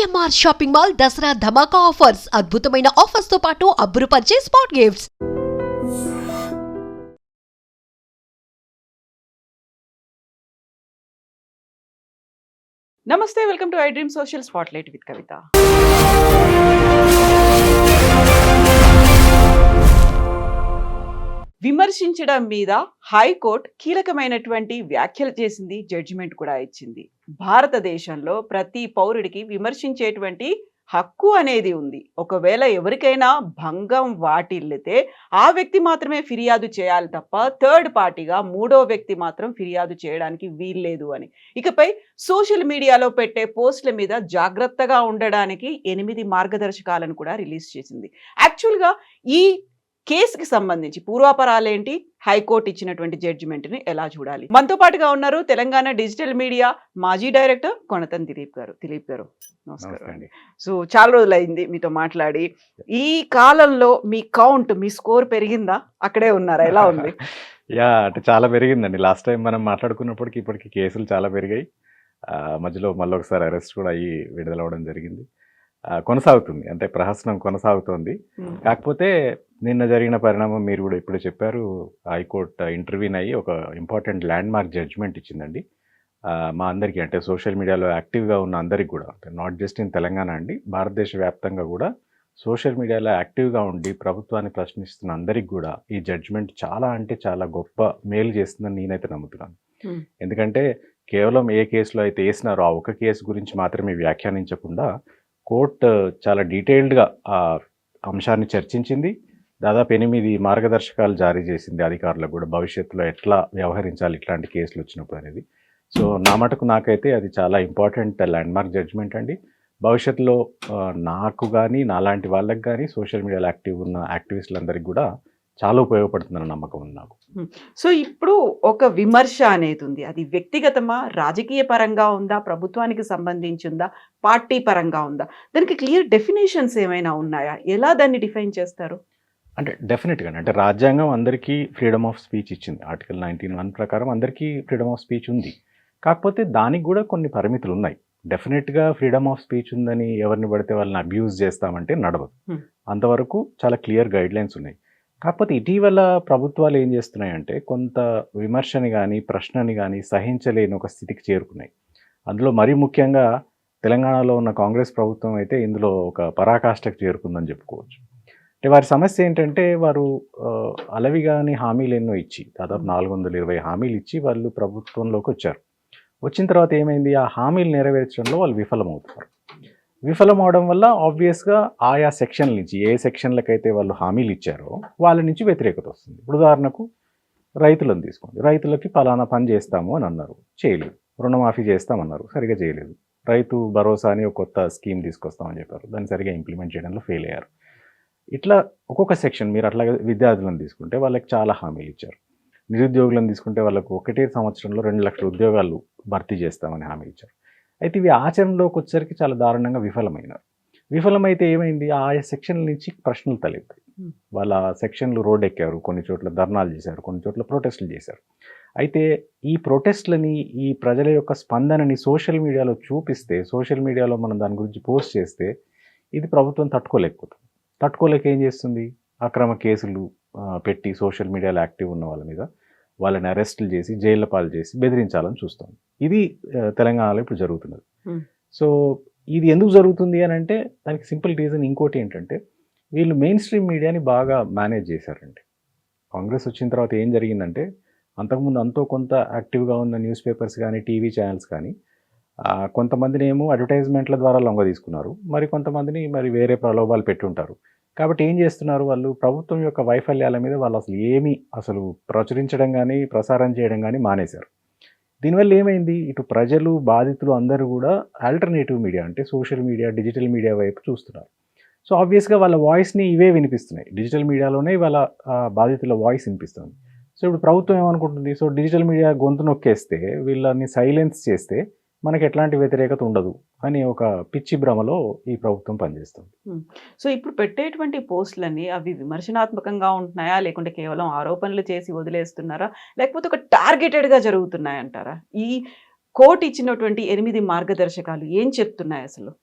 CMR shopping mall Dasara ధమాకా offers అద్భుతమైన offers తో పాటు అబ్బురుపరిచే స్పాట్ గిఫ్ట్స్. నమస్తే, welcome to I dream social spotlight with Kavitha. విమర్శించడం మీద హైకోర్టు కీలకమైనటువంటి వ్యాఖ్యలు చేసింది, జడ్జిమెంట్ కూడా ఇచ్చింది. భారతదేశంలో ప్రతి పౌరుడికి విమర్శించేటువంటి హక్కు అనేది ఉంది. ఒకవేళ ఎవరికైనా భంగం వాటిల్లితే ఆ వ్యక్తి మాత్రమే ఫిర్యాదు చేయాలి తప్ప థర్డ్ పార్టీగా మూడో వ్యక్తి మాత్రం ఫిర్యాదు చేయడానికి వీల్లేదు అని. ఇకపై సోషల్ మీడియాలో పెట్టే పోస్టుల మీద జాగ్రత్తగా ఉండడానికి 8 మార్గదర్శకాలను కూడా రిలీజ్ చేసింది. యాక్చువల్గా ఈ కేసుకి సంబంధించి పూర్వాపరాలేంటి, హైకోర్టు ఇచ్చినటువంటి జడ్జిమెంట్ని ఎలా చూడాలి? మనతో పాటుగా ఉన్నారు తెలంగాణ డిజిటల్ మీడియా మాజీ డైరెక్టర్ కొనతన్ దిలీప్ గారు. దిలీప్ గారు నమస్కారం అండి. సో చాలా రోజులైంది మీతో మాట్లాడి. ఈ కాలంలో మీ కౌంట్, మీ స్కోర్ పెరిగిందా? అక్కడే ఉన్నారా? ఎలా ఉంది? అంటే చాలా పెరిగిందండి. లాస్ట్ టైం మనం మాట్లాడుకున్నప్పటికి ఇప్పటికి కేసులు చాలా పెరిగాయి. మధ్యలో మళ్ళీ ఒకసారి అరెస్ట్ కూడా అయ్యి విడుదలవ్వడం జరిగింది. కొనసాగుతుంది, అంటే ప్రహసనం కొనసాగుతోంది. కాకపోతే నిన్న జరిగిన పరిణామం మీరు కూడా ఇప్పుడు చెప్పారు. హైకోర్టు ఇంటర్వ్యూన్ అయ్యి ఒక ఇంపార్టెంట్ ల్యాండ్ మార్క్ జడ్జిమెంట్ ఇచ్చిందండి. మా అందరికీ, అంటే సోషల్ మీడియాలో యాక్టివ్గా ఉన్న అందరికీ కూడా, అంటే నాట్ జస్ట్ ఇన్ తెలంగాణ అండి, భారతదేశ వ్యాప్తంగా కూడా సోషల్ మీడియాలో యాక్టివ్గా ఉండి ప్రభుత్వాన్ని ప్రశ్నిస్తున్న అందరికి కూడా ఈ జడ్జిమెంట్ చాలా అంటే చాలా గొప్ప మేలు చేస్తుందని నేనైతే నమ్ముతున్నాను. ఎందుకంటే కేవలం ఏ కేసులో అయితే వేసినారో ఆ ఒక కేసు గురించి మాత్రమే వ్యాఖ్యానించకుండా కోర్టు చాలా డీటెయిల్డ్గా ఆ అంశాన్ని చర్చించింది. దాదాపు 8 మార్గదర్శకాలు జారీ చేసింది అధికారులకు కూడా, భవిష్యత్తులో ఎట్లా వ్యవహరించాలి ఇట్లాంటి కేసులు వచ్చినప్పుడు అనేది. సో నా మటుకు నాకైతే అది చాలా ఇంపార్టెంట్ ల్యాండ్ మార్క్ జడ్జిమెంట్ అండి. భవిష్యత్తులో నాకు కానీ నాలాంటి వాళ్ళకి కానీ సోషల్ మీడియాలో యాక్టివ్ ఉన్న యాక్టివిస్టులందరికీ కూడా చాలా ఉపయోగపడుతుందన్న నమ్మకం ఉంది నాకు. సో ఇప్పుడు ఒక విమర్శ అనేది ఉంది, అది వ్యక్తిగతమా, రాజకీయ పరంగా ఉందా, ప్రభుత్వానికి సంబంధించి ఉందా, పార్టీ పరంగా ఉందా? దానికి క్లియర్ డెఫినేషన్స్ ఏమైనా ఉన్నాయా? ఎలా దాన్ని డిఫైన్ చేస్తారు? అంటే డెఫినెట్గా, అంటే రాజ్యాంగం అందరికీ ఫ్రీడమ్ ఆఫ్ స్పీచ్ ఇచ్చింది. ఆర్టికల్ 19(1) ప్రకారం అందరికీ ఫ్రీడమ్ ఆఫ్ స్పీచ్ ఉంది. కాకపోతే దానికి కూడా కొన్ని పరిమితులు ఉన్నాయి. డెఫినెట్గా ఫ్రీడమ్ ఆఫ్ స్పీచ్ ఉందని ఎవరిని పడితే వాళ్ళని అబ్యూజ్ చేస్తామంటే నడవదు. అంతవరకు చాలా క్లియర్ గైడ్లైన్స్ ఉన్నాయి. కాకపోతే ఇటీవల ప్రభుత్వాలు ఏం చేస్తున్నాయంటే కొంత విమర్శని కానీ ప్రశ్నని కానీ సహించలేని ఒక స్థితికి చేరుకున్నాయి. అందులో మరీ ముఖ్యంగా తెలంగాణలో ఉన్న కాంగ్రెస్ ప్రభుత్వం అయితే ఇందులో ఒక పరాకాష్ఠకు చేరుకుందని చెప్పుకోవచ్చు. అంటే వారి సమస్య ఏంటంటే వారు అలవిగాని హామీలు ఎన్నో ఇచ్చి, దాదాపు 420 హామీలు ఇచ్చి వాళ్ళు ప్రభుత్వంలోకి వచ్చారు. వచ్చిన తర్వాత ఏమైంది, ఆ హామీలు నెరవేర్చడంలో వాళ్ళు విఫలమవుతున్నారు. విఫలమవడం వల్ల ఆబ్వియస్గా ఆయా సెక్షన్ల నుంచి, ఏ సెక్షన్లకైతే వాళ్ళు హామీలు ఇచ్చారో వాళ్ళ నుంచి వ్యతిరేకత వస్తుంది. ఇప్పుడు ఉదాహరణకు రైతులను తీసుకోండి. రైతులకి పలానా పని చేస్తాము అని అన్నారు, చేయలేదు. రుణమాఫీ చేస్తామన్నారు, సరిగా చేయలేదు. రైతు భరోసా అని ఒక కొత్త స్కీమ్ తీసుకొస్తామని చెప్పారు, దాన్ని సరిగా ఇంప్లిమెంట్ చేయడంలో ఫెయిల్ అయ్యారు. ఇట్లా ఒక్కొక్క సెక్షన్, మీరు అట్లాగే విద్యార్థులను తీసుకుంటే వాళ్ళకి చాలా హామీలు ఇచ్చారు. నిరుద్యోగులను తీసుకుంటే వాళ్ళకు ఒకటే సంవత్సరంలో 2 లక్షల ఉద్యోగాలు భర్తీ చేస్తామని హామీ ఇచ్చారు. అయితే ఇవి ఆచరణలోకి వచ్చేసరికి చాలా దారుణంగా విఫలమైనారు. విఫలమైతే ఏమైంది, ఆయా సెక్షన్ల నుంచి ప్రశ్నలు తలెత్తాయి. వాళ్ళ సెక్షన్లు రోడ్ ఎక్కారు, కొన్ని చోట్ల ధర్నాలు చేశారు, కొన్ని చోట్ల ప్రొటెస్టులు చేశారు. అయితే ఈ ప్రొటెస్ట్లని, ఈ ప్రజల యొక్క స్పందనని సోషల్ మీడియాలో చూపిస్తే, సోషల్ మీడియాలో మనం దాని గురించి పోస్ట్ చేస్తే ఇది ప్రభుత్వం తట్టుకోలేకపోతుంది. తట్టుకోలేక ఏం చేస్తుంది, అక్రమ కేసులు పెట్టి సోషల్ మీడియాలో యాక్టివ్ ఉన్న వాళ్ళ మీద వాళ్ళని అరెస్టులు చేసి జైళ్ళ పాలు చేసి బెదిరించాలని చూస్తాం. ఇది తెలంగాణలో ఇప్పుడు జరుగుతున్నది. సో ఇది ఎందుకు జరుగుతుంది అని అంటే దానికి సింపుల్ రీజన్ ఇంకోటి ఏంటంటే, వీళ్ళు మెయిన్ స్ట్రీమ్ మీడియాని బాగా మేనేజ్ చేశారండి. కాంగ్రెస్ వచ్చిన తర్వాత ఏం జరిగిందంటే, అంతకుముందు అంతో కొంత యాక్టివ్గా ఉన్న న్యూస్ పేపర్స్ కానీ టీవీ ఛానల్స్ కానీ కొంతమందిని ఏమో అడ్వర్టైజ్మెంట్ల ద్వారా లొంగ తీసుకున్నారు, మరి కొంతమందిని మరి వేరే ప్రలోభాలు పెట్టుంటారు. కాబట్టి ఏం చేస్తున్నారు, వాళ్ళు ప్రభుత్వం యొక్క వైఫల్యాల మీద వాళ్ళు అసలు ప్రచురించడం కానీ ప్రసారం చేయడం కానీ మానేశారు. దీనివల్ల ఏమైంది, ఇటు ప్రజలు, బాధితులు అందరూ కూడా ఆల్టర్నేటివ్ మీడియా, అంటే సోషల్ మీడియా, డిజిటల్ మీడియా వైపు చూస్తున్నారు. సో ఆబ్వియస్గా వాళ్ళ వాయిస్ని ఇవే వినిపిస్తున్నాయి. డిజిటల్ మీడియాలోనే వాళ్ళ బాధితుల వాయిస్ వినిపిస్తుంది. సో ఇప్పుడు ప్రభుత్వం ఏమనుకుంటుంది, సో డిజిటల్ మీడియా గొంతు నొక్కేస్తే, వీళ్ళని సైలెన్స్ చేస్తే మనకి ఎట్లాంటి వ్యతిరేకత ఉండదు అని ఒక పిచ్చి భ్రమలో ఈ ప్రభుత్వం పనిచేస్తుంది. సో ఇప్పుడు పెట్టేటువంటి పోస్టులన్నీ అవి విమర్శనాత్మకంగా ఉంటున్నాయా, లేకుంటే కేవలం ఆరోపణలు చేసి వదిలేస్తున్నారా, లేకపోతే ఒక టార్గెటెడ్గా జరుగుతున్నాయంటారా? ఈ కోర్టు ఇచ్చినటువంటి 8 మార్గదర్శకాలు ఏం చెప్తున్నాయి అసలు?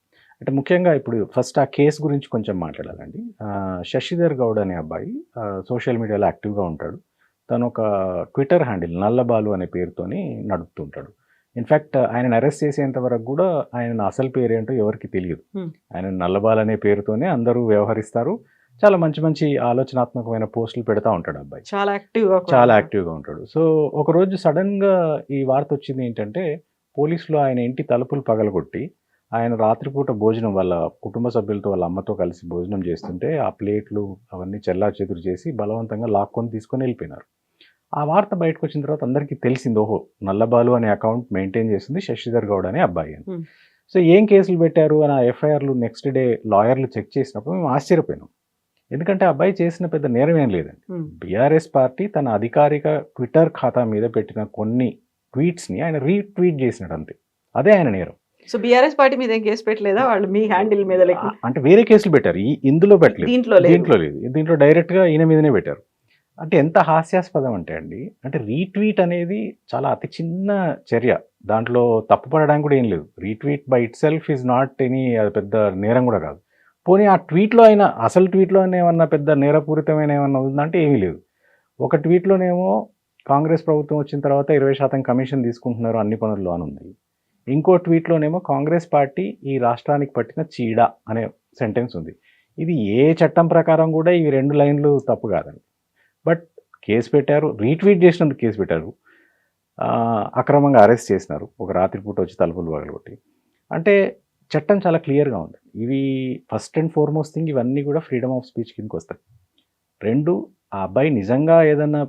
అంటే ముఖ్యంగా ఇప్పుడు ఫస్ట్ ఆ కేసు గురించి కొంచెం మాట్లాడాలండి. శశిధర్ గౌడ్ అనే అబ్బాయి సోషల్ మీడియాలో యాక్టివ్‌గా ఉంటాడు. తను ఒక ట్విట్టర్ హ్యాండిల్ నల్లబాలు అనే పేరుతోని నడుపుతుంటాడు. ఇన్‌ఫాక్ట్ ఆయనని అరెస్ట్ చేసేంత వరకు గూడా ఆయన అసలు పేరేంటో ఎవరికీ తెలియదు. ఆయన నల్లబాలు అనే పేరుతోనే అందరూ వ్యవహరిస్తారు. చాలా మంచి మంచి ఆలోచనాత్మకమైన పోస్టులు పెడతా ఉంటాడు అబ్బాయి. చాలా యాక్టివ్‌గా ఉంటాడు. సో, ఒకరోజు సడెన్‌గా ఈ వార్త వచ్చింది ఏంటంటే, పోలీసులు ఆయన ఇంటి తలుపులు పగలగొట్టి, ఆయన రాత్రిపూట భోజనం వాళ్ళ కుటుంబ సభ్యులతో వాళ్ళ అమ్మతో కలిసి భోజనం చేస్తుంటే, ఆ ప్లేట్లు అవన్నీ చెల్లాచెదురు చేసి బలవంతంగా లాక్కొని తీసుకొని వెళ్ళిపోయినారు. ఆ వార్త బయటకొచ్చిన తర్వాత అందరికీ తెలిసింది, ఓహో! నల్లబాలు అనే అకౌంట్ మెయింటైన్ చేస్తుంది శశిధర్ గౌడ్ అనే అబ్బాయి అని. సో, ఏం కేసులు పెట్టారు అని ఆ ఎఫ్ఐఆర్‌లు నెక్స్ట్ డే లాయర్లు చెక్ చేసినప్పుడు మేము ఆశ్చర్యపోయినాం. ఎందుకంటే ఆ అబ్బాయి చేసిన పెద్ద నేరం ఏం లేదండి. బీఆర్ఎస్ పార్టీ తన అధికారిక ట్విట్టర్ ఖాతా మీద పెట్టిన కొన్ని ట్వీట్స్‌ని ఆయన రీట్వీట్ చేసినాడు అంతే. అదే ఆయన నేరం. సో బీఆర్ఎస్ పార్టీ మీద ఏం కేసు పెట్టలేదా వాళ్ళు మీ హ్యాండిల్ మీద? అంటే వేరే కేసులు పెట్టారు. ఇందులో పెట్టలేదు. దీంట్లో లేదు. దీంట్లో డైరెక్ట్‌గా ఈయన మీదనే పెట్టారు. అంటే ఎంత హాస్యాస్పదం అంటే అండి, అంటే రీట్వీట్ అనేది చాలా అతి చిన్న చర్య. దాంట్లో తప్పుపడడానికి కూడా ఏం లేదు. Retweet by itself is not any అది పెద్ద నేరం కూడా కాదు. పోనీ ఆ ట్వీట్లో అయినా అసలు ట్వీట్లో ఏమన్నా పెద్ద నేరపూరితమైన ఏమన్నా ఉందంటే ఏమీ లేదు. ఒక ట్వీట్లోనేమో కాంగ్రెస్ ప్రభుత్వం వచ్చిన తర్వాత 20% కమిషన్ తీసుకుంటున్నారు అన్ని పనుల్లో అని ఉంది. ఇంకో ట్వీట్లోనేమో కాంగ్రెస్ పార్టీ ఈ రాష్ట్రానికి పట్టిన చీడ అనే సెంటెన్స్ ఉంది. ఇది ఏ చట్టం ప్రకారం కూడా ఈ 2 లైన్లు తప్పు కాదండి. బట్ కేసు పెట్టారు, రీట్వీట్ చేసినందుకు కేసు పెట్టారు, అక్రమంగా అరెస్ట్ చేసినారు ఒక రాత్రిపూట వచ్చి తలుపులు పగలగొట్టి. అంటే చట్టం చాలా క్లియర్గా ఉంది. ఇవి ఫస్ట్ అండ్ ఫార్మోస్ట్ థింగ్ ఇవన్నీ కూడా ఫ్రీడమ్ ఆఫ్ స్పీచ్ కిందకి వస్తాయి. 2, ఆ అబ్బాయి నిజంగా ఏదైనా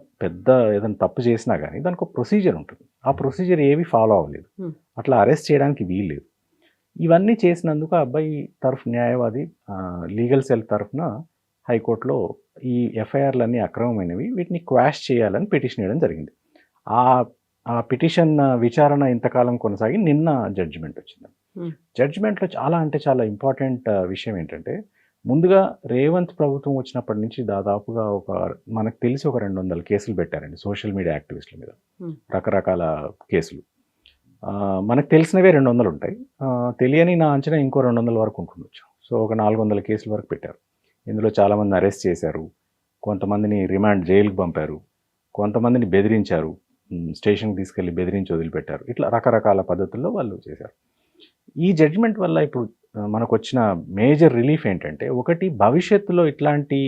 తప్పు చేసినా కానీ దానికి ఒక ప్రొసీజర్ ఉంటుంది. ఆ ప్రొసీజర్ ఏవి ఫాలో అవ్వలేదు. అట్లా అరెస్ట్ చేయడానికి వీల్లేదు. ఇవన్నీ చేసినందుకు ఆ అబ్బాయి తరఫు న్యాయవాది లీగల్ సెల్ తరఫున హైకోర్టులో ఈ ఎఫ్ఐఆర్లన్నీ అక్రమమైనవి, వీటిని క్వాష్ చేయాలని పిటిషన్ వేయడం జరిగింది. ఆ పిటిషన్ విచారణ ఇంతకాలం కొనసాగి నిన్న జడ్జిమెంట్ వచ్చింది. జడ్జిమెంట్లో చాలా ఇంపార్టెంట్ విషయం ఏంటంటే, ముందుగా రేవంత్ ప్రభుత్వం వచ్చినప్పటి నుంచి దాదాపుగా మనకు తెలిసి ఒక 200 కేసులు పెట్టారండి సోషల్ మీడియా యాక్టివిస్టుల మీద. రకరకాల కేసులు. మనకు తెలిసినవే 200 ఉంటాయి. తెలియని నా అంచనా ఇంకో 200 వరకు ఉంటుండొచ్చు. సో ఒక 400 కేసుల వరకు పెట్టారు. ఇందులో చాలామంది అరెస్ట్ చేశారు, కొంతమందిని రిమాండ్ జైలుకి పంపారు, కొంతమందిని బెదిరించారు, స్టేషన్కి తీసుకెళ్ళి బెదిరించి వదిలిపెట్టారు. ఇట్లా రకరకాల పద్ధతుల్లో వాళ్ళు చేశారు. ఈ జడ్జిమెంట్ వల్ల ఇప్పుడు మనకు వచ్చిన మేజర్ రిలీఫ్ ఏంటంటే, ఒకటి, భవిష్యత్తులో ఇట్లాంటి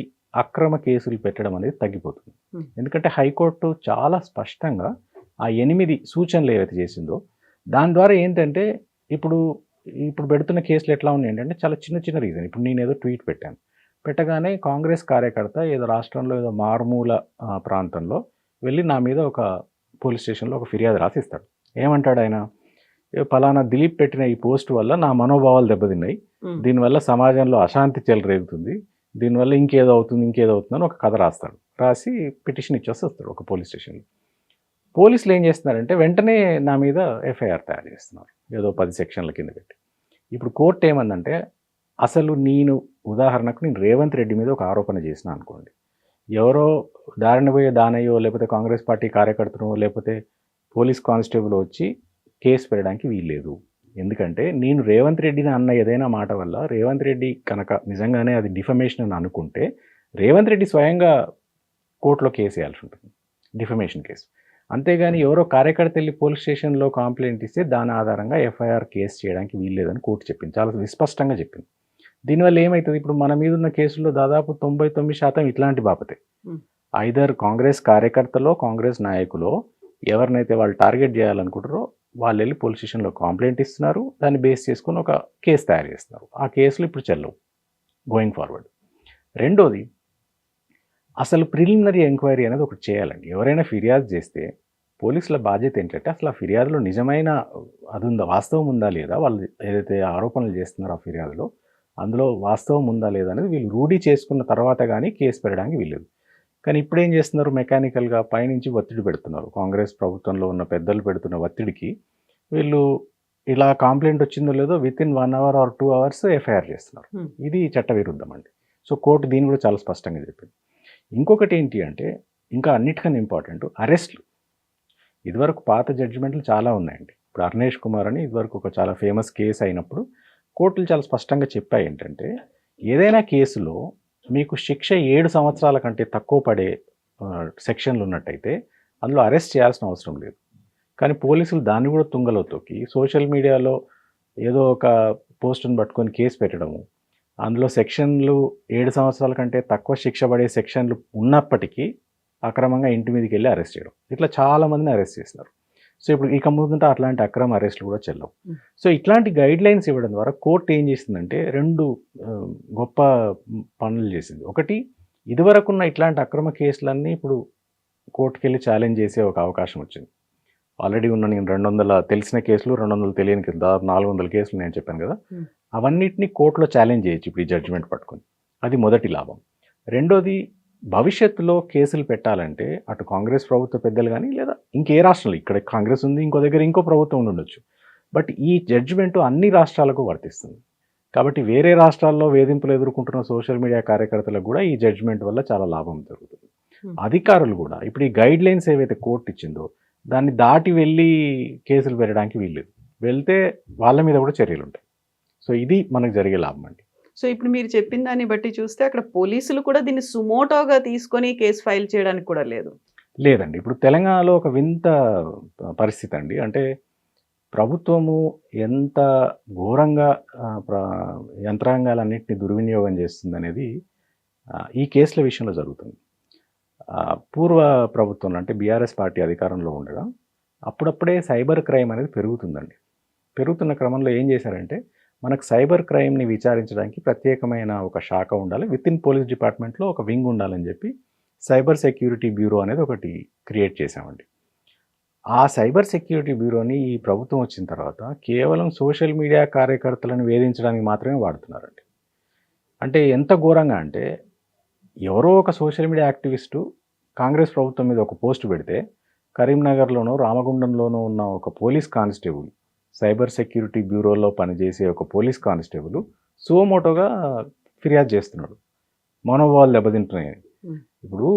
అక్రమ కేసులు పెట్టడం అనేది తగ్గిపోతుంది. ఎందుకంటే హైకోర్టు చాలా స్పష్టంగా ఆ 8 సూచనలు ఏవైతే చేసిందో దాని ద్వారా ఏంటంటే, ఇప్పుడు పెడుతున్న కేసులు ఎట్లా ఉన్నాయి ఏంటంటే చాలా చిన్న రీజన్. ఇప్పుడు నేను ఏదో ట్వీట్ పెట్టగానే కాంగ్రెస్ కార్యకర్త ఏదో రాష్ట్రంలో ఏదో మారుమూల ప్రాంతంలో వెళ్ళి నా మీద ఒక పోలీస్ స్టేషన్లో ఒక ఫిర్యాదు రాసిస్తాడు. ఏమంటాడు ఆయన, పలానా దిలీప్ పెట్టిన ఈ పోస్ట్ వల్ల నా మనోభావాలు దెబ్బతిన్నాయి, దీనివల్ల సమాజంలో అశాంతి చెలరేగుతుంది, దీనివల్ల ఇంకేదో అవుతుంది అని ఒక కథ రాస్తాడు. రాసి పిటిషన్ ఇచ్చేసి వస్తాడు ఒక పోలీస్ స్టేషన్లో. పోలీసులు ఏం చేస్తున్నారంటే వెంటనే నా మీద ఎఫ్ఐఆర్ తయారు చేస్తున్నారు, ఏదో 10 సెక్షన్ల కింద పెట్టి. ఇప్పుడు కోర్టు ఏమందంటే, అసలు ఉదాహరణకు నేను రేవంత్ రెడ్డి మీద ఒక ఆరోపణ చేసిన అనుకోండి, ఎవరో దారిన పోయే దానయ్యో లేకపోతే కాంగ్రెస్ పార్టీ కార్యకర్తనో లేకపోతే పోలీస్ కానిస్టేబుల్ వచ్చి కేసు పెట్టడానికి వీల్లేదు. ఎందుకంటే నేను రేవంత్ రెడ్డిని అన్న ఏదైనా మాట వల్ల రేవంత్ రెడ్డి కనుక నిజంగానే అది డిఫమేషన్ అని అనుకుంటే రేవంత్ రెడ్డి స్వయంగా కోర్టులో కేసు వేయాల్సి ఉంటుంది, డిఫమేషన్ కేసు. అంతేగాని ఎవరో కార్యకర్త వెళ్ళి పోలీస్ స్టేషన్లో కంప్లైంట్ ఇస్తే దాని ఆధారంగా ఎఫ్ఐఆర్ కేసు చేయడానికి వీల్లేదని కోర్టు చెప్పింది, చాలా విస్పష్టంగా చెప్పింది. దీనివల్ల ఏమవుతుంది, ఇప్పుడు మన మీద ఉన్న కేసుల్లో దాదాపు 99% ఇట్లాంటి బాపతే. ఐదర్ కాంగ్రెస్ కార్యకర్తలో కాంగ్రెస్ నాయకులో ఎవరినైతే వాళ్ళు టార్గెట్ చేయాలనుకుంటారో వాళ్ళు వెళ్ళి పోలీస్ స్టేషన్లో కంప్లైంట్ ఇస్తున్నారు, దాన్ని బేస్ చేసుకుని ఒక కేసు తయారు చేస్తున్నారు. ఆ కేసులు ఇప్పుడు చెల్లవు గోయింగ్ ఫార్వర్డ్. రెండోది, అసలు ప్రిలిమినరీ ఎంక్వైరీ అనేది ఒకటి చేయాలండి. ఎవరైనా ఫిర్యాదు చేస్తే పోలీసుల బాధ్యత ఏంటంటే అసలు ఆ ఫిర్యాదులో నిజమైన అది ఉందా, వాస్తవం ఉందా లేదా, వాళ్ళు ఏదైతే ఆరోపణలు చేస్తున్నారో ఆ ఫిర్యాదులో అందులో వాస్తవం ఉందా లేదా అనేది వీళ్ళు రూఢీ చేసుకున్న తర్వాత కానీ కేసు పెట్టడానికి వీల్లేదు. కానీ ఇప్పుడు ఏం చేస్తున్నారు, మెకానికల్గా పైనుంచి ఒత్తిడి పెడుతున్నారు. కాంగ్రెస్ ప్రభుత్వంలో ఉన్న పెద్దలు పెడుతున్న ఒత్తిడికి వీళ్ళు ఇలా కంప్లైంట్ వచ్చిందో లేదో within 1 hour or 2 hours FIR చేస్తున్నారు. ఇది చట్టవిరుద్ధం అండి. సో కోర్టు దీన్ని కూడా చాలా స్పష్టంగా చెప్పింది. ఇంకొకటి ఏంటి అంటే, ఇంకా అన్నిటికన్నా ఇంపార్టెంట్, అరెస్ట్లు. ఇదివరకు పాత జడ్జిమెంట్లు చాలా ఉన్నాయండి. ఇప్పుడు అర్నేష్ కుమార్ అని ఇదివరకు ఒక చాలా ఫేమస్ కేసు అయినప్పుడు కోర్టులు చాలా స్పష్టంగా చెప్పాయి ఏంటంటే, ఏదైనా కేసులో మీకు శిక్ష 7 సంవత్సరాల కంటే తక్కువ పడే సెక్షన్లు ఉన్నట్టయితే అందులో అరెస్ట్ చేయాల్సిన అవసరం లేదు. కానీ పోలీసులు దాన్ని కూడా తుంగలో తొక్కి సోషల్ మీడియాలో ఏదో ఒక పోస్టును పట్టుకొని కేసు పెట్టడము, అందులో సెక్షన్లు 7 సంవత్సరాల కంటే తక్కువ శిక్ష పడే సెక్షన్లు ఉన్నప్పటికీ అక్రమంగా ఇంటి మీదకి వెళ్ళి అరెస్ట్ చేయడం, ఇట్లా చాలామందిని అరెస్ట్ చేస్తున్నారు. సో ఇప్పుడు ఇక ముందుంటే అట్లాంటి అక్రమ అరెస్టులు కూడా చెల్లవు. సో ఇట్లాంటి గైడ్ లైన్స్ ఇవ్వడం ద్వారా కోర్టు ఏం చేసిందంటే 2 గొప్ప పనులు చేసింది. ఒకటి, ఇదివరకున్న ఇట్లాంటి అక్రమ కేసులన్నీ ఇప్పుడు కోర్టుకి వెళ్ళి ఛాలెంజ్ చేసే ఒక అవకాశం వచ్చింది. ఆల్రెడీ ఉన్న నేను 200 తెలిసిన కేసులు, 200 తెలియని కేసులు, దాదాపు 400 కేసులు నేను చెప్పాను కదా, అవన్నిటిని కోర్టులో ఛాలెంజ్ చేయొచ్చు ఇప్పుడు ఈ జడ్జిమెంట్ పట్టుకొని. అది మొదటి లాభం. రెండోది, భవిష్యత్తులో కేసులు పెట్టాలంటే అటు కాంగ్రెస్ ప్రభుత్వ పెద్దలు కానీ లేదా ఇంకే రాష్ట్రంలో, ఇక్కడ కాంగ్రెస్ ఉంది, ఇంకో దగ్గర ఇంకో ప్రభుత్వం ఉండొచ్చు, బట్ ఈ జడ్జిమెంట్ అన్ని రాష్ట్రాలకు వర్తిస్తుంది. కాబట్టి వేరే రాష్ట్రాల్లో వేధింపులు ఎదుర్కొంటున్న సోషల్ మీడియా కార్యకర్తలకు కూడా ఈ జడ్జిమెంట్ వల్ల చాలా లాభం జరుగుతుంది. అధికారులు కూడా ఇప్పుడు ఈ గైడ్ లైన్స్ ఏవైతే కోర్టు ఇచ్చిందో దాన్ని దాటి వెళ్ళి కేసులు పెట్టడానికి వీల్లేదు. వెళ్తే వాళ్ళ మీద కూడా చర్యలు ఉంటాయి. సో ఇది మనకు జరిగే లాభం అండి. సో ఇప్పుడు మీరు చెప్పిన దాన్ని బట్టి చూస్తే అక్కడ పోలీసులు కూడా దీన్ని సుమోటోగా తీసుకొని కేసు ఫైల్ చేయడానికి కూడా లేదండి. ఇప్పుడు తెలంగాణలో ఒక వింత పరిస్థితి అండి. అంటే ప్రభుత్వము ఎంత ఘోరంగా యంత్రాంగాలన్నింటినీ దుర్వినియోగం చేస్తుంది అనేది ఈ కేసుల విషయంలో జరుగుతుంది. పూర్వ ప్రభుత్వంలో అంటే బీఆర్ఎస్ పార్టీ అధికారంలో ఉండగా అప్పుడప్పుడే సైబర్ క్రైమ్ అనేది పెరుగుతుందండి. పెరుగుతున్న క్రమంలో ఏం చేశారంటే, మనకు సైబర్ క్రైమ్ని విచారించడానికి ప్రత్యేకమైన ఒక శాఖ ఉండాలి, విత్ ఇన్ పోలీస్ డిపార్ట్మెంట్లో ఒక వింగ్ ఉండాలని చెప్పి సైబర్ సెక్యూరిటీ బ్యూరో అనేది ఒకటి క్రియేట్ చేశామండి. ఆ సైబర్ సెక్యూరిటీ బ్యూరోని ఈ ప్రభుత్వం వచ్చిన తర్వాత కేవలం సోషల్ మీడియా కార్యకర్తలను వేధించడానికి మాత్రమే వాడుతున్నారండి. అంటే ఎంత ఘోరంగా అంటే, ఎవరో ఒక సోషల్ మీడియా యాక్టివిస్టు కాంగ్రెస్ ప్రభుత్వం మీద ఒక పోస్ట్ పెడితే కరీంనగర్లోనో రామగుండంలోనో ఉన్న ఒక పోలీస్ కానిస్టేబుల్, సైబర్ సెక్యూరిటీ బ్యూరోలో పనిచేసే ఒక పోలీస్ కానిస్టేబుల్ సుమోటోగా ఫిర్యాదు చేస్తున్నాడు, మనోభావాలు దెబ్బతింటున్నాయని. ఇప్పుడు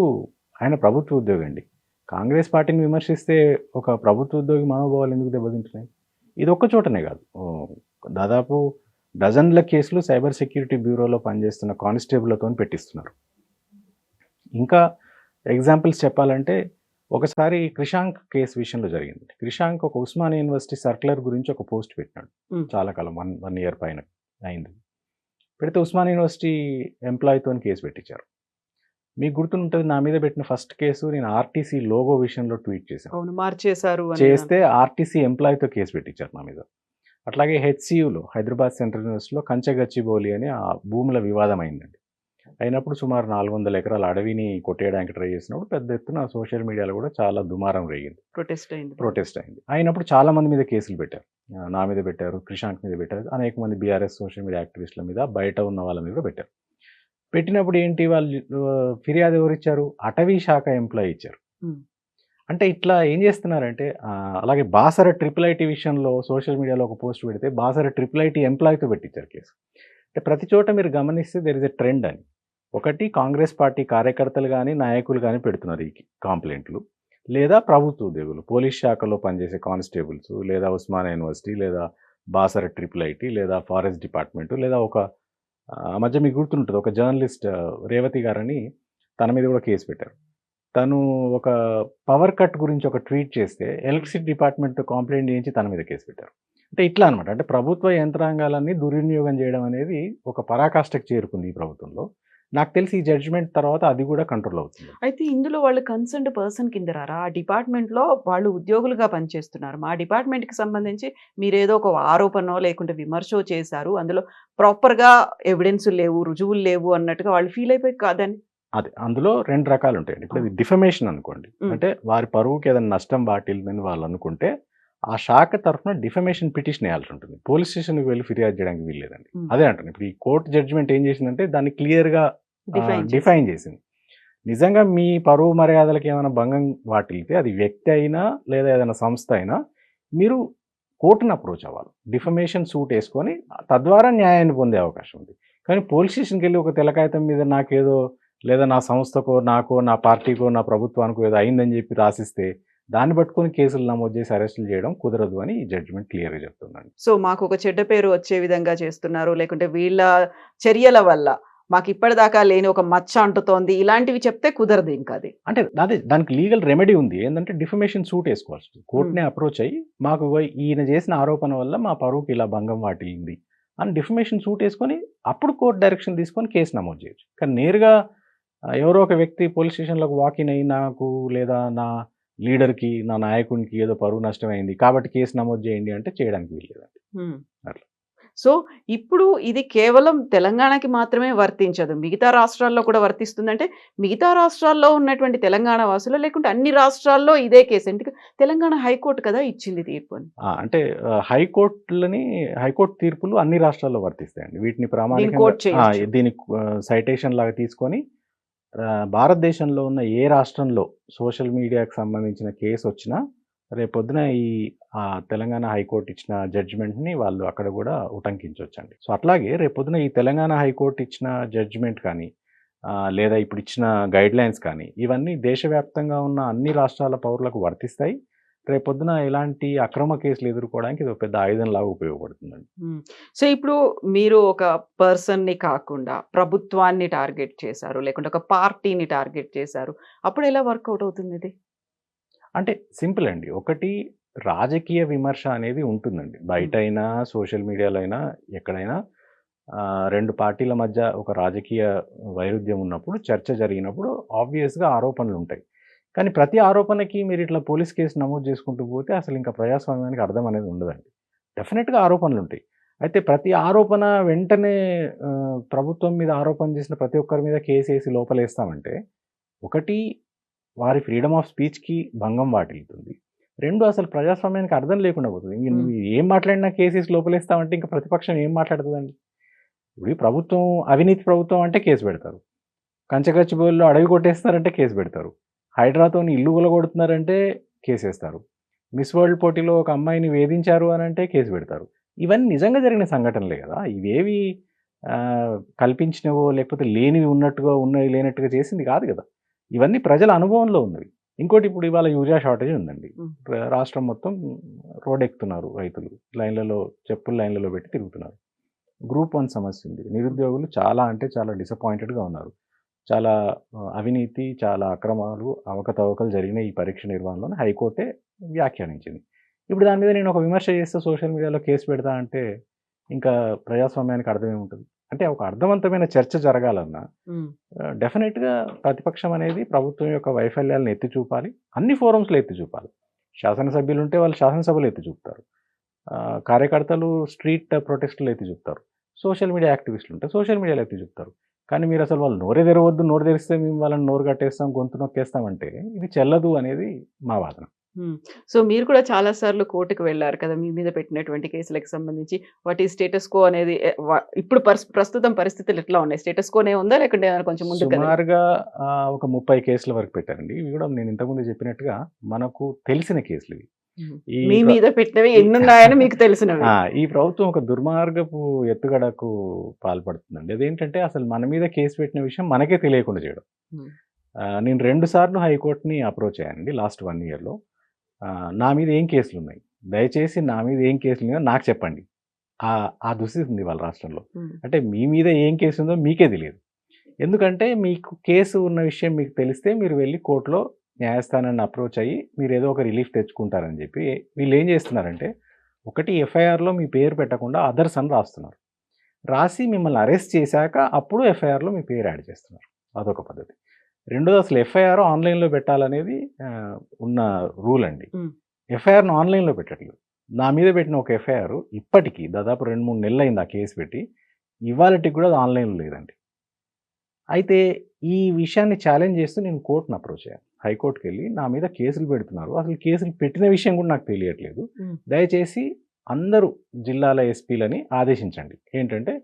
ఆయన ప్రభుత్వ ఉద్యోగి అండి. కాంగ్రెస్ పార్టీని విమర్శిస్తే ఒక ప్రభుత్వ ఉద్యోగి మనోభావాలు ఎందుకు దెబ్బతింటున్నాయి? ఇది ఒక్క చోటనే కాదు, దాదాపు డజన్ల కేసులు సైబర్ సెక్యూరిటీ బ్యూరోలో పనిచేస్తున్న కానిస్టేబుల్లతో పెట్టిస్తున్నారు. ఇంకా ఎగ్జాంపుల్స్ చెప్పాలంటే, ఒకసారి క్రిషాంక్ కేసు విషయంలో జరిగింది. క్రిషాంక్ ఒక ఉస్మానియా యూనివర్సిటీ సర్క్యులర్ గురించి ఒక పోస్ట్ పెట్టినాడు. చాలా కాలం, 1 year పైన అయింది. పెడితే ఉస్మానియా యూనివర్సిటీ ఎంప్లాయీతో కేసు పెట్టించారు. మీకు గుర్తుంటుంది, నా మీద పెట్టిన ఫస్ట్ కేసు నేను ఆర్టీసీ లోగో విషయంలో ట్వీట్ చేశాను, మార్చేశారు చేస్తే ఆర్టీసీ ఎంప్లాయీతో కేసు పెట్టించారు నా మీద. అట్లాగే హెచ్సియులో, హైదరాబాద్ సెంట్రల్ యూనివర్సిటీలో కంచగచ్చిబౌలి అని ఆ భూముల వివాదం అయిందండి. అయినప్పుడు సుమారు 400 ఎకరాల అడవిని కొట్టేయడానికి ట్రై చేసినప్పుడు పెద్ద ఎత్తున సోషల్ మీడియాలో కూడా చాలా దుమారం రేగింది, ప్రొటెస్ట్ అయింది. అయినప్పుడు చాలా మంది మీద కేసులు పెట్టారు. నా మీద పెట్టారు, క్రిషాంక్ మీద పెట్టారు, అనేక మంది బీఆర్ఎస్ సోషల్ మీడియా యాక్టివిస్టుల మీద, బయట ఉన్న వాళ్ళ మీద కూడా పెట్టారు. పెట్టినప్పుడు ఏంటి, వాళ్ళు ఫిర్యాదు ఎవరు ఇచ్చారు? అటవీ శాఖ ఎంప్లాయీ ఇచ్చారు. అంటే ఇట్లా ఏం చేస్తున్నారంటే, అలాగే బాసర IIIT విషయంలో సోషల్ మీడియాలో ఒక పోస్ట్ పెడితే బాసర IIIT ఎంప్లాయీతో పెట్టించారు కేసు. అంటే ప్రతి చోట మీరు గమనిస్తే దెర్ ఇస్ ఎ ట్రెండ్ అని. ఒకటి, కాంగ్రెస్ పార్టీ కార్యకర్తలు కానీ నాయకులు కానీ పెడుతున్నారు ఈ కంప్లైంట్లు, లేదా ప్రభుత్వ ఉద్యోగులు, పోలీస్ శాఖలో పనిచేసే కానిస్టేబుల్స్, లేదా ఉస్మానియా యూనివర్సిటీ, లేదా బాసర IIIT, లేదా ఫారెస్ట్ డిపార్ట్మెంట్, లేదా ఒక మధ్య మీకు గుర్తుంటుంది ఒక జర్నలిస్ట్ రేవతి గారని, తన మీద కూడా కేసు పెట్టారు. తను ఒక పవర్ కట్ గురించి ఒక ట్వీట్ చేస్తే ఎలక్ట్రిసిటీ డిపార్ట్మెంట్తో కంప్లైంట్ చేయించి తన మీద కేసు పెట్టారు. అంటే ఇట్లా అనమాట. అంటే ప్రభుత్వ యంత్రాంగాలన్నీ దుర్వినియోగం చేయడం అనేది ఒక పరాకాష్ఠకు చేరుకుంది ఈ ప్రభుత్వంలో. నాకు తెలిసి ఈ జడ్జిమెంట్ తర్వాత అది కూడా కంట్రోల్ అవుతుంది. అయితే ఇందులో వాళ్ళు కన్సర్న్డ్ పర్సన్ కింద రారా? ఆ డిపార్ట్మెంట్లో వాళ్ళు ఉద్యోగులుగా పనిచేస్తున్నారు. మా డిపార్ట్మెంట్కి సంబంధించి మీరేదో ఒక ఆరోపణో లేకుంటే విమర్శో చేశారు, అందులో ప్రాపర్గా ఎవిడెన్స్ లేవు, రుజువులు లేవు అన్నట్టుగా వాళ్ళు ఫీల్ అయిపోయి కాదని. అదే, అందులో 2 రకాలు ఉంటాయండి. ఇప్పుడు ఇది డిఫమేషన్ అనుకోండి, అంటే వారి పరువుకి ఏదైనా నష్టం వాటిల్దని వాళ్ళు అనుకుంటే ఆ శాఖ తరఫున డిఫమేషన్ పిటిషన్ వేయాల్సి ఉంటుంది. పోలీస్ స్టేషన్కి వెళ్ళి ఫిర్యాదు చేయడానికి వీల్లేదండి. అదే అంటాను. ఇప్పుడు ఈ కోర్టు జడ్జిమెంట్ ఏం చేసిందంటే దాన్ని క్లియర్గా డిఫైన్ చేసింది. నిజంగా మీ పరువు మర్యాదలకు ఏమైనా భంగం వాటిల్తే, అది వ్యక్తి అయినా లేదా ఏదైనా సంస్థ అయినా, మీరు కోర్టును అప్రోచ్ అవ్వాలి, డిఫమేషన్ సూట్ వేసుకొని, తద్వారా న్యాయాన్ని పొందే అవకాశం ఉంది. కానీ పోలీస్ స్టేషన్కి వెళ్ళి ఒక తెల్లకాగితం మీద నాకేదో, లేదా నా సంస్థకో, నాకో, నా పార్టీకో, నా ప్రభుత్వానికో ఏదో అయిందని చెప్పి రాసిస్తే దాన్ని పట్టుకొని కేసులు నమోదు చేసి అరెస్టులు చేయడం కుదరదు అని ఈ జడ్జిమెంట్ క్లియర్గా చెప్తుందండి. సో మాకు ఒక చెడ్డ పేరు వచ్చే విధంగా చేస్తున్నారు, లేకుంటే వీళ్ళ చర్యల వల్ల మాకు ఇప్పటిదాకా లేని ఒక మచ్చ అంటుతోంది, ఇలాంటివి చెప్తే కుదరదు ఇంకా అది. అంటే అదే దానికి లీగల్ రెమెడీ ఉంది. ఏంటంటే డిఫమేషన్ సూట్ వేసుకోవాల్సి వస్తుంది. కోర్టునే అప్రోచ్ అయ్యి మాకు ఈయన చేసిన ఆరోపణ వల్ల మా పరువుకి ఇలా భంగం వాటిల్లింది అని డిఫమేషన్ సూట్ వేసుకొని అప్పుడు కోర్టు డైరెక్షన్ తీసుకొని కేసు నమోదు చేయొచ్చు. కానీ నేరుగా ఎవరో ఒక వ్యక్తి పోలీస్ స్టేషన్లోకి వాకిన్ అయ్యి నాకు లేదా నా లీడర్కి నా నాయకునికి ఏదో పరువు నష్టమైంది కాబట్టి కేసు నమోదు చేయండి అంటే చేయడానికి వీల్లేదండి. అట్లా. సో ఇప్పుడు ఇది కేవలం తెలంగాణకి మాత్రమే వర్తించదు, మిగతా రాష్ట్రాల్లో కూడా వర్తిస్తుందంటే మిగతా రాష్ట్రాల్లో ఉన్నటువంటి తెలంగాణ వాసులు లేకుంటే అన్ని రాష్ట్రాల్లో ఇదే కేసు? ఎందుకు తెలంగాణ హైకోర్టు కదా ఇచ్చింది తీర్పు అని. అంటే హైకోర్టు తీర్పులు అన్ని రాష్ట్రాల్లో వర్తిస్తాయండి. వీటిని కోట్ చేయొచ్చు. దీనికి సైటేషన్ లాగా తీసుకొని భారతదేశంలో ఉన్న ఏ రాష్ట్రంలో సోషల్ మీడియాకి సంబంధించిన కేసు వచ్చినా రేపొద్దున తెలంగాణ హైకోర్టు ఇచ్చిన జడ్జిమెంట్ని వాళ్ళు అక్కడ కూడా ఉటంకించవచ్చండి. సో అట్లాగే రేపొద్దున ఈ తెలంగాణ హైకోర్టు ఇచ్చిన జడ్జిమెంట్ కానీ లేదా ఇప్పుడు ఇచ్చిన గైడ్ లైన్స్ కానీ ఇవన్నీ దేశవ్యాప్తంగా ఉన్న అన్ని రాష్ట్రాల పౌరులకు వర్తిస్తాయి. రేపొద్దున ఇలాంటి అక్రమ కేసులు ఎదుర్కోవడానికి ఇది ఒక పెద్ద ఆయుధంలాగా ఉపయోగపడుతుందండి. సో ఇప్పుడు మీరు ఒక పర్సన్ని కాకుండా ప్రభుత్వాన్ని టార్గెట్ చేశారు, లేకుంటే ఒక పార్టీని టార్గెట్ చేశారు, అప్పుడు ఎలా వర్కౌట్ అవుతుంది ఇది? అంటే సింపుల్ అండి. ఒకటి రాజకీయ విమర్శ అనేది ఉంటుందండి. బయట అయినా సోషల్ మీడియాలో అయినా ఎక్కడైనా 2 పార్టీల మధ్య ఒక రాజకీయ వైరుధ్యం ఉన్నప్పుడు చర్చ జరిగినప్పుడు ఆబ్వియస్గా ఆరోపణలు ఉంటాయి. కానీ ప్రతి ఆరోపణకి మీరు ఇట్లా పోలీస్ కేసు నమోదు చేసుకుంటూ పోతే అసలు ఇంకా ప్రజాస్వామ్యానికి అర్థం అనేది ఉండదండి. డెఫినెట్గా ఆరోపణలు ఉంటాయి. అయితే ప్రతి ఆరోపణ వెంటనే ప్రభుత్వం మీద ఆరోపణ చేసిన ప్రతి ఒక్కరి మీద కేసు వేసి లోపలేస్తామంటే ఒకటి వారి ఫ్రీడమ్ ఆఫ్ స్పీచ్కి భంగం వాటిల్లుతుంది. 2 అసలు ప్రజాస్వామ్యానికి అర్థం లేకుండా పోతుంది. నువ్వు ఏం మాట్లాడినా కేసెస్ లోపలేస్తామంటే ఇంకా ప్రతిపక్షం ఏం మాట్లాడుతుందండి? ఇప్పుడు ప్రభుత్వం అవినీతి ప్రభుత్వం అంటే కేసు పెడతారు, కంచగచ్చిబోల్లో అడవి కొట్టేస్తారంటే కేసు పెడతారు, హైడ్రాతో ఇల్లు కొలగొడుతున్నారంటే కేసు వేస్తారు, మిస్ వరల్డ్ పోటీలో ఒక అమ్మాయిని వేధించారు అని అంటే కేసు పెడతారు. ఇవన్నీ నిజంగా జరిగిన సంఘటనలే కదా. ఇవేవి కల్పించినవో లేకపోతే లేనివి ఉన్నట్టుగా ఉన్నవి లేనట్టుగా చేసింది కాదు కదా. ఇవన్నీ ప్రజల అనుభవంలో ఉన్నవి. ఇంకోటి ఇప్పుడు ఇవాళ యూరియా షార్టేజ్ ఉందండి. రాష్ట్రం మొత్తం రోడ్ ఎక్కుతున్నారు రైతులు, చెప్పులు లైన్లలో పెట్టి తిరుగుతున్నారు. గ్రూప్ 1 సమస్య ఉంది. నిరుద్యోగులు చాలా అంటే చాలా డిసప్పాయింటెడ్గా ఉన్నారు. చాలా అవినీతి, చాలా అక్రమాలు, అవకతవకలు జరిగిన ఈ పరీక్ష నిర్వహణలోనే హైకోర్టే వ్యాఖ్యానించింది. ఇప్పుడు దాని మీద నేను ఒక విమర్శ చేస్తే సోషల్ మీడియాలో కేసు పెడతా అంటే ఇంకా ప్రజాస్వామ్యానికి అర్థమేముంటుంది? అంటే ఒక అర్థవంతమైన చర్చ జరగాలన్నా డెఫినెట్గా ప్రతిపక్షం అనేది ప్రభుత్వం యొక్క వైఫల్యాలను ఎత్తి చూపాలి, అన్ని ఫోరమ్స్లో ఎత్తి చూపాలి. శాసనసభ్యులు ఉంటే వాళ్ళు శాసనసభలో ఎత్తి చూపుతారు, కార్యకర్తలు స్ట్రీట్ ప్రొటెస్టులు ఎత్తి చూపుతారు, సోషల్ మీడియా యాక్టివిస్టులు ఉంటే సోషల్ మీడియాలో ఎత్తి చూపుతారు. కానీ మీరు అసలు వాళ్ళు నోరే తెరవద్దు, నోరు తెరిస్తే మేము వాళ్ళని నోరు కట్టేస్తాం, గొంతు నొక్కేస్తామంటే ఇది చెల్లదు అనేది మా వాదన. సో మీరు కూడా చాలా సార్లు కోర్టుకు వెళ్ళారు కదా మీ మీద పెట్టినటువంటి కేసులకు సంబంధించి. వాటి స్టేటస్ కో అనేది ఇప్పుడు ప్రస్తుతం పరిస్థితులు ఎట్లా ఉన్నాయి? స్టేటస్ కోనే ఉందా లేకుంటే కొంచెం ముందు? సుమారుగా ఒక 30 కేసుల వరకు పెట్టారండి. ఇవి కూడా నేను ఇంతకుముందు చెప్పినట్టుగా మనకు తెలిసిన కేసులు ఇవి. మీ మీద పెట్టినవి ఎన్నున్నాయని మీకు తెలిసినవి. ఈ ప్రభుత్వం ఒక దుర్మార్గపు ఎత్తుగడకు పాల్పడుతుందండి. అదేంటంటే అసలు మన మీద కేసు పెట్టిన విషయం మనకే తెలియకుండా చేయడం. నేను 2 సార్లు హైకోర్టుని అప్రోచ్ అయ్యానండి లాస్ట్ 1 ఇయర్లో. నా మీద ఏం కేసులు ఉన్నాయి, దయచేసి నా మీద ఏం కేసులు ఉన్నాయో నాకు చెప్పండి. ఆ దుస్థితి ఉంది వాళ్ళ రాష్ట్రంలో. అంటే మీ మీద ఏం కేసు ఉందో మీకే తెలియదు. ఎందుకంటే మీకు కేసు ఉన్న విషయం మీకు తెలిస్తే మీరు వెళ్ళి కోర్టులో న్యాయస్థానాన్ని అప్రోచ్ అయ్యి మీరు ఏదో ఒక రిలీఫ్ తెచ్చుకుంటారని చెప్పి వీళ్ళు ఏం చేస్తున్నారంటే ఒకటి ఎఫ్ఐఆర్లో మీ పేరు పెట్టకుండా అదర్స్ అని రాస్తున్నారు. రాసి మిమ్మల్ని అరెస్ట్ చేశాక అప్పుడు ఎఫ్ఐఆర్లో మీ పేరు యాడ్ చేస్తున్నారు. అదొక పద్ధతి. రెండోది అసలు ఎఫ్ఐఆర్ ఆన్లైన్లో పెట్టాలనేది ఉన్న రూల్ అండి. ఎఫ్ఐఆర్ను ఆన్లైన్లో పెట్టట్లేదు. నా మీద పెట్టిన ఒక ఎఫ్ఐఆర్ ఇప్పటికీ దాదాపు 2-3 నెలలు అయింది ఆ కేసు పెట్టి, ఇవాళకి కూడా అది ఆన్లైన్లో లేదండి. అయితే ఈ విషయాన్ని ఛాలెంజ్ చేస్తూ నేను కోర్టును అప్రోచ్ అయ్యాను. హైకోర్టుకి వెళ్ళి నా మీద కేసులు పెడుతున్నారు, అసలు కేసులు పెట్టిన విషయం కూడా నాకు తెలియట్లేదు, దయచేసి అందరూ జిల్లాల ఎస్పీలని ఆదేశించండి, ఏంటంటే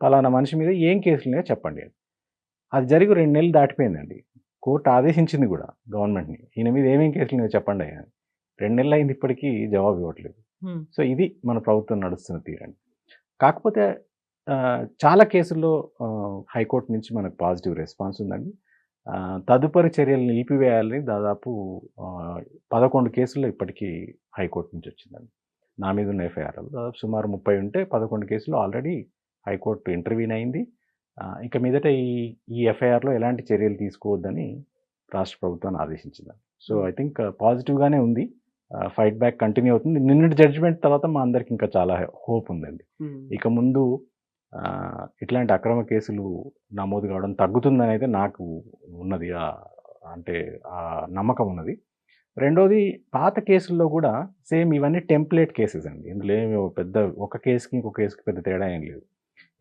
పలానా మనిషి మీద ఏం కేసులున్నాయో చెప్పండి అని. అది జరిగి 2 నెలలు దాటిపోయిందండి. కోర్టు ఆదేశించింది కూడా గవర్నమెంట్ని, ఈయన మీద ఏమేం కేసులున్నాయో చెప్పండి అని. 2 నెలలు అయింది, ఇప్పటికీ జవాబు ఇవ్వట్లేదు. సో ఇది మన ప్రభుత్వం నడుస్తున్న తీరండి. కాకపోతే చాలా కేసుల్లో హైకోర్టు నుంచి మనకు పాజిటివ్ రెస్పాన్స్ ఉందండి. తదుపరి చర్యలు నిలిపివేయాలని దాదాపు 11 కేసుల్లో ఇప్పటికీ హైకోర్టు నుంచి వచ్చిందండి. నా మీద ఉన్న ఎఫ్ఐఆర్‌లు దాదాపు సుమారు 30 ఉంటే 11 కేసులు ఆల్రెడీ హైకోర్టు ఇంటర్వ్యూన్ అయింది. ఇక మీదట ఈ ఎఫ్ఐఆర్‌లో ఎలాంటి చర్యలు తీసుకోవద్దని రాష్ట్ర ప్రభుత్వాన్ని ఆదేశించిందండి. సో ఐ థింక్ పాజిటివ్‌గానే ఉంది. ఫైట్ బ్యాక్ కంటిన్యూ అవుతుంది. నిన్నటి జడ్జిమెంట్ తర్వాత మా అందరికి ఇంకా చాలా హోప్ ఉందండి. ఇక ముందు ఇట్లాంటి అక్రమ కేసులు నమోదు కావడం తగ్గుతుందని అయితే నాకు ఉన్నది. అంటే నమ్మకం ఉన్నది. రెండోది పాత కేసుల్లో కూడా సేమ్ ఇవన్నీ టెంప్లేట్ కేసెస్ అండి. ఇందులో ఏమి పెద్ద ఒక కేసుకి ఇంకో కేసుకి పెద్ద తేడా ఏం లేదు.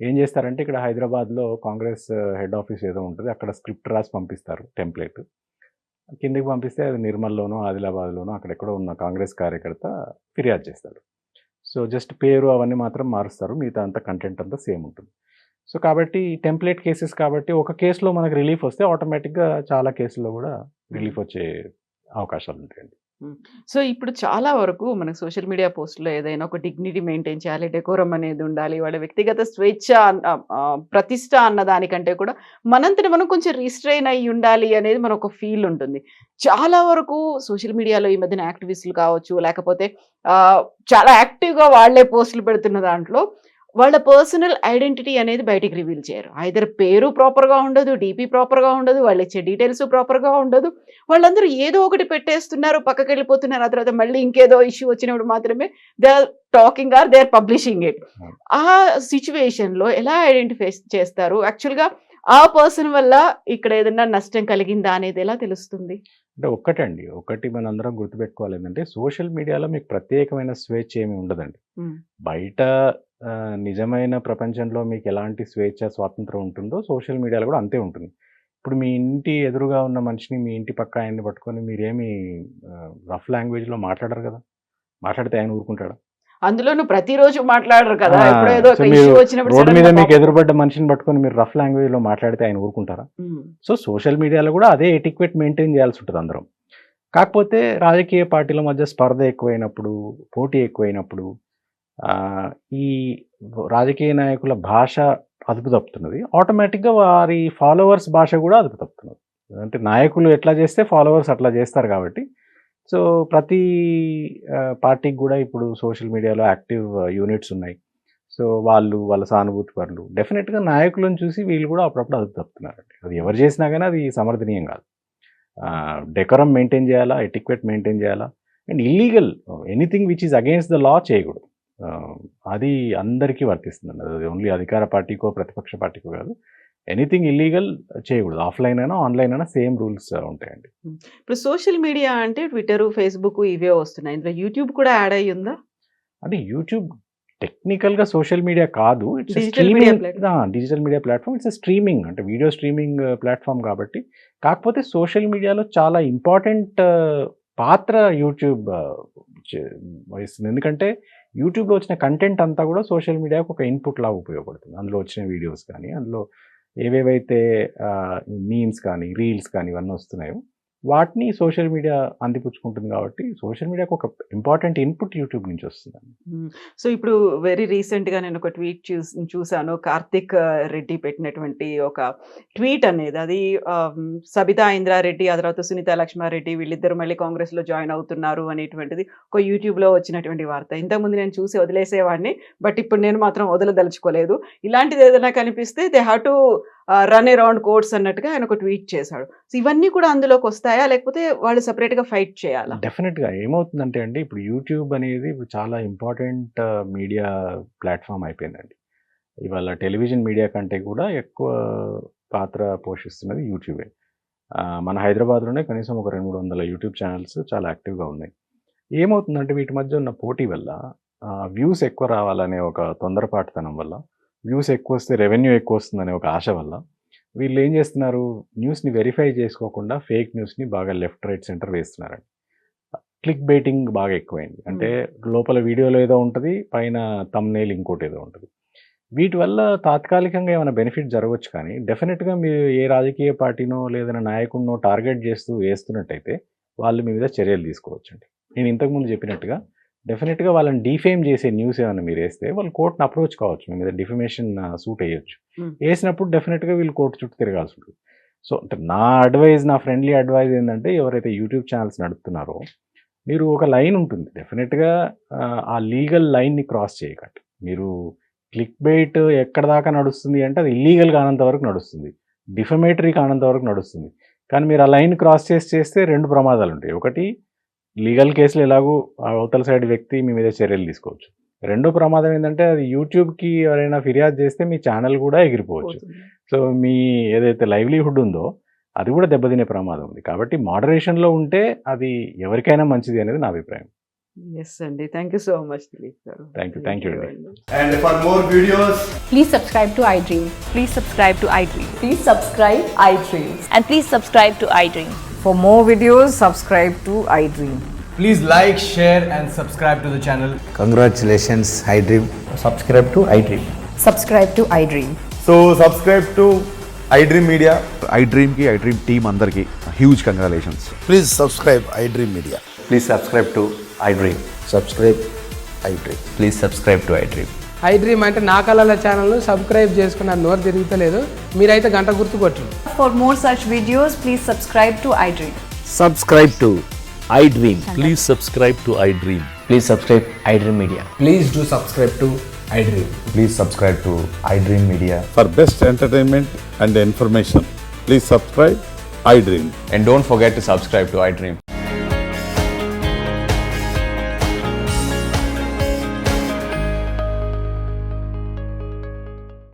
ఏం చేస్తారంటే ఇక్కడ హైదరాబాద్లో కాంగ్రెస్ హెడ్ ఆఫీస్ ఏదో ఉంటుంది, అక్కడ స్క్రిప్ట్ రాసి పంపిస్తారు టెంప్లెట్. కిందకి పంపిస్తే అది నిర్మల్లోనో ఆదిలాబాద్లోనో అక్కడెక్కడో ఉన్న కాంగ్రెస్ కార్యకర్త ఫిర్యాదు చేస్తాడు. సో జస్ట్ పేరు అవన్నీ మాత్రం మారుస్తారు, మిగతా అంతా కంటెంట్ అంతా సేమ్ ఉంటుంది. సో కాబట్టి టెంప్లెట్ కేసెస్ కాబట్టి ఒక కేసులో మనకు రిలీఫ్ వస్తే ఆటోమేటిక్గా చాలా కేసుల్లో కూడా రిలీఫ్ వచ్చే అవకాశాలు ఉంటాయండి. సో ఇప్పుడు చాలా వరకు మనకు సోషల్ మీడియా పోస్టులో ఏదైనా ఒక డిగ్నిటీ మెయింటైన్ చేయాలి, డెకోరం అనేది ఉండాలి, వాళ్ళ వ్యక్తిగత స్వేచ్ఛ ప్రతిష్ట అన్న దానికంటే కూడా మనంతట మనం కొంచెం రిస్ట్రైన్ అయ్యి ఉండాలి అనేది మన ఒక ఫీల్ ఉంటుంది. చాలా వరకు సోషల్ మీడియాలో ఈ మధ్యన యాక్టివిస్టులు కావచ్చు, లేకపోతే చాలా యాక్టివ్గా వాళ్లే పోస్టులు పెడుతున్న దాంట్లో వాళ్ళ పర్సనల్ ఐడెంటిటీ అనేది బయటికి రివీల్ చేయరు. ఐదర్ పేరు ప్రాపర్గా ఉండదు, డీపీ ప్రాపర్గా ఉండదు, వాళ్ళు ఇచ్చే డీటెయిల్స్ ప్రాపర్గా ఉండదు. వాళ్ళందరూ ఏదో ఒకటి పెట్టేస్తున్నారు, పక్కకి వెళ్ళిపోతున్నారు. ఆ తర్వాత మళ్ళీ ఇంకేదో ఇష్యూ వచ్చినప్పుడు మాత్రమే they are talking or they are publishing it. ఆ సిచ్యువేషన్లో ఎలా ఐడెంటిఫై చేస్తారు? యాక్చువల్గా ఆ పర్సన్ వల్ల ఇక్కడ ఏదైనా నష్టం కలిగిందా అనేది ఎలా తెలుస్తుంది? అంటే ఒకటి మనందరం గుర్తుపెట్టుకోవాలి ఏంటంటే సోషల్ మీడియాలో మీకు ప్రత్యేకమైన స్వేచ్ఛ ఏమి ఉండదండి. బయట నిజమైన ప్రపంచంలో మీకు ఎలాంటి స్వేచ్ఛ స్వాతంత్రం ఉంటుందో సోషల్ మీడియాలో కూడా అంతే ఉంటుంది. ఇప్పుడు మీ ఇంటి ఎదురుగా ఉన్న మనిషిని, మీ ఇంటి పక్క ఆయన్ని పట్టుకొని మీరేమి రఫ్ లాంగ్వేజ్లో మాట్లాడరు కదా. మాట్లాడితే ఆయన ఊరుకుంటాడా? అందులోనూ ప్రతిరోజు మాట్లాడరు కదా. రోడ్డు మీద మీకు ఎదురుపడ్డ మనిషిని పట్టుకొని మీరు రఫ్ లాంగ్వేజ్ లో మాట్లాడితే ఆయన ఊరుకుంటారా? సో సోషల్ మీడియాలో కూడా అదే ఎటిక్వేట్ మెయింటైన్ చేయాల్సి ఉంటుంది అందరం. కాకపోతే రాజకీయ పార్టీల మధ్య స్పర్ధ ఎక్కువైనప్పుడు, పోటీ ఎక్కువైనప్పుడు ఈ రాజకీయ నాయకుల భాష అదుపు తప్పుతున్నది. ఆటోమేటిక్గా వారి ఫాలోవర్స్ భాష కూడా అదుపు తప్పుతున్నది. అంటే నాయకులు ఎట్లా చేస్తే ఫాలోవర్స్ అట్లా చేస్తారు కాబట్టి సో ప్రతి పార్టీకి కూడా ఇప్పుడు సోషల్ మీడియాలో యాక్టివ్ యూనిట్స్ ఉన్నాయి. సో వాళ్ళ సానుభూతి పరులు డెఫినెట్గా నాయకులను చూసి వీళ్ళు కూడా అప్పుడప్పుడు అదుపు తప్పుతున్నారండి. అది ఎవరు చేసినా కానీ అది సమర్థనీయం కాదు. డెకరం మెయింటైన్ చేయాలా, ఎటిక్వేట్ మెయింటైన్ చేయాలా. And illegal anything which is against the law చేయకూడదు. అది అందరికీ వర్తిస్తుంది. అది ఓన్లీ అధికార పార్టీకో ప్రతిపక్ష పార్టీకో కాదు. ఎనీథింగ్ ఇల్లీగల్ చేయకూడదు. ఆఫ్లైన్ అయినా ఆన్లైన్ అయినా సేమ్ రూల్స్ ఉంటాయండి. ఇప్పుడు సోషల్ మీడియా అంటే ట్విట్టర్, ఫేస్బుక్ ఇవే వస్తున్నాయి. ఇందులో యూట్యూబ్ కూడా యాడ్ అయ్యి ఉందా? అంటే యూట్యూబ్ టెక్నికల్గా సోషల్ మీడియా కాదు, it's digital media platform. It's streaming, అంటే వీడియో స్ట్రీమింగ్ ప్లాట్ఫామ్ కాబట్టి. కాకపోతే సోషల్ మీడియాలో చాలా ఇంపార్టెంట్ పాత్ర యూట్యూబ్ వహిస్తుంది. ఎందుకంటే యూట్యూబ్లో వచ్చిన కంటెంట్ అంతా కూడా సోషల్ మీడియాకు ఒక ఇన్పుట్ లాగా ఉపయోగపడుతుంది. అందులో వచ్చిన వీడియోస్ కానీ, అందులో ఏవేవైతే మీమ్స్ కానీ, రీల్స్ కానీ ఇవన్నీ వస్తున్నాయో వాటిని సోషల్ మీడియా అందిపుచ్చుకుంటుంది కాబట్టి సోషల్ మీడియాకు ఒక ఇంపార్టెంట్ ఇన్పుట్ యూట్యూబ్ నుంచి వస్తుందండి. సో ఇప్పుడు వెరీ రీసెంట్గా నేను ఒక ట్వీట్ చూసాను. కార్తిక్ రెడ్డి పెట్టినటువంటి ఒక ట్వీట్ అనేది, అది సబితా ఇంద్రారెడ్డి ఆ తర్వాత సునీత లక్ష్మారెడ్డి వీళ్ళిద్దరు మళ్ళీ కాంగ్రెస్లో జాయిన్ అవుతున్నారు అనేటువంటిది ఒక యూట్యూబ్లో వచ్చినటువంటి వార్త. ఇంతకుముందు నేను చూసి వదిలేసేవాడిని, బట్ ఇప్పుడు నేను మాత్రం వదలదలుచుకోలేదు. ఇలాంటిది ఏదైనా కనిపిస్తే they have to run around courts అన్నట్టుగా ఆయన ఒక ట్వీట్ చేశాడు. సో ఇవన్నీ కూడా అందులోకి వస్తాయా, లేకపోతే వాళ్ళు సపరేట్గా ఫైట్ చేయాలా? డెఫినెట్గా ఏమవుతుందంటే అండి, ఇప్పుడు యూట్యూబ్ అనేది ఇప్పుడు చాలా ఇంపార్టెంట్ మీడియా ప్లాట్ఫామ్ అయిపోయిందండి. ఇవాళ టెలివిజన్ మీడియా కంటే కూడా ఎక్కువ పాత్ర పోషిస్తున్నది యూట్యూబే. మన హైదరాబాద్లోనే కనీసం ఒక 200-300 యూట్యూబ్ ఛానల్స్ చాలా యాక్టివ్గా ఉన్నాయి. ఏమవుతుందంటే వీటి మధ్య ఉన్న పోటీ వల్ల వ్యూస్ ఎక్కువ రావాలనే ఒక తొందరపాటుతనం వల్ల, వ్యూస్ ఎక్కువ వస్తే రెవెన్యూ ఎక్కువ వస్తుందనే ఒక ఆశ వల్ల వీళ్ళు ఏం చేస్తున్నారు, న్యూస్ని వెరిఫై చేసుకోకుండా ఫేక్ న్యూస్ని బాగా లెఫ్ట్ రైట్ సెంటర్ వేస్తున్నారండి. క్లిక్ బైటింగ్ బాగా ఎక్కువైంది. అంటే లోపల వీడియోలో ఏదో ఉంటుంది, పైన థంబ్నెయిల్ ఇంకోటి ఏదో ఉంటుంది. వీటి వల్ల తాత్కాలికంగా ఏమైనా బెనిఫిట్ జరగవచ్చు, కానీ డెఫినెట్గా మీరు ఏ రాజకీయ పార్టీనో లేదన్నా నాయకుడినో టార్గెట్ చేస్తూ వేస్తున్నట్టయితే వాళ్ళు మీ మీద చర్యలు తీసుకోవచ్చండి. నేను ఇంతకుముందు చెప్పినట్టుగా డెఫినెట్గా వాళ్ళని డిఫేమ్ చేసే న్యూస్ ఏమైనా మీరు వేస్తే వాళ్ళు కోర్టును అప్రోచ్ కావచ్చు, మీ మీద డిఫమేషన్ సూట్ వేయొచ్చు. వేసినప్పుడు డెఫినెట్గా వీళ్ళు కోర్టు చుట్టూ తిరగాల్సి ఉంటుంది. సో అంటే నా అడ్వైజ్, నా ఫ్రెండ్లీ అడ్వైజ్ ఏంటంటే ఎవరైతే యూట్యూబ్ ఛానల్స్ నడుపుతున్నారో మీరు ఒక లైన్ ఉంటుంది డెఫినెట్గా, ఆ లీగల్ లైన్ని క్రాస్ చేయకండి. మీరు క్లిక్ బైట్ ఎక్కడ దాకా నడుస్తుంది అంటే అది ఇల్లీగల్ కానంత వరకు నడుస్తుంది, డిఫమేటరీ కానంత వరకు నడుస్తుంది. కానీ మీరు ఆ లైన్ క్రాస్ చేస్తే 2 ప్రమాదాలు ఉంటాయి. ఒకటి, లీగల్ కేసులు ఎలాగో అవతల సైడ్ వ్యక్తి మీ మీద చర్యలు తీసుకోవచ్చు. రెండో ప్రమాదం ఏంటంటే అది యూట్యూబ్కి ఎవరైనా ఫిర్యాదు చేస్తే మీ ఛానల్ కూడా ఎగిరిపోవచ్చు. సో మీ ఏదైతే లైవ్లీహుడ్ ఉందో అది కూడా దెబ్బతినే ప్రమాదం ఉంది. కాబట్టి మోడరేషన్లో ఉంటే అది ఎవరికైనా మంచిది అనేది నా అభిప్రాయం. ఎస్ అండి, thank you so much Dilip గారు. థ్యాంక్ యూ అండి. And for more videos, Please subscribe to iDream. Please subscribe to iDream. Please subscribe iDream. And please subscribe to iDream. For more videos, subscribe to iDream. please like, share, and subscribe to the channel. Congratulations, iDream. Subscribe to iDream. Subscribe to iDream. So, subscribe to iDream Media. iDream team అందరికి huge congratulations. Please subscribe iDream Media. Please subscribe to iDream. Subscribe iDream. Please subscribe to iDream. iDream అంటే నా కళల ఛానల్ను subscribe చేసుకున్న నోరు తిరుగుతలేదు, మీరైతే గంట గుర్తు కొట్టండి. For more such videos, please subscribe to iDream. Subscribe to iDream. Please subscribe to iDream. Please subscribe iDream Media. Please do subscribe to iDream. Please subscribe to iDream Media. For best entertainment and information, please subscribe iDream. And don't forget to subscribe to iDream.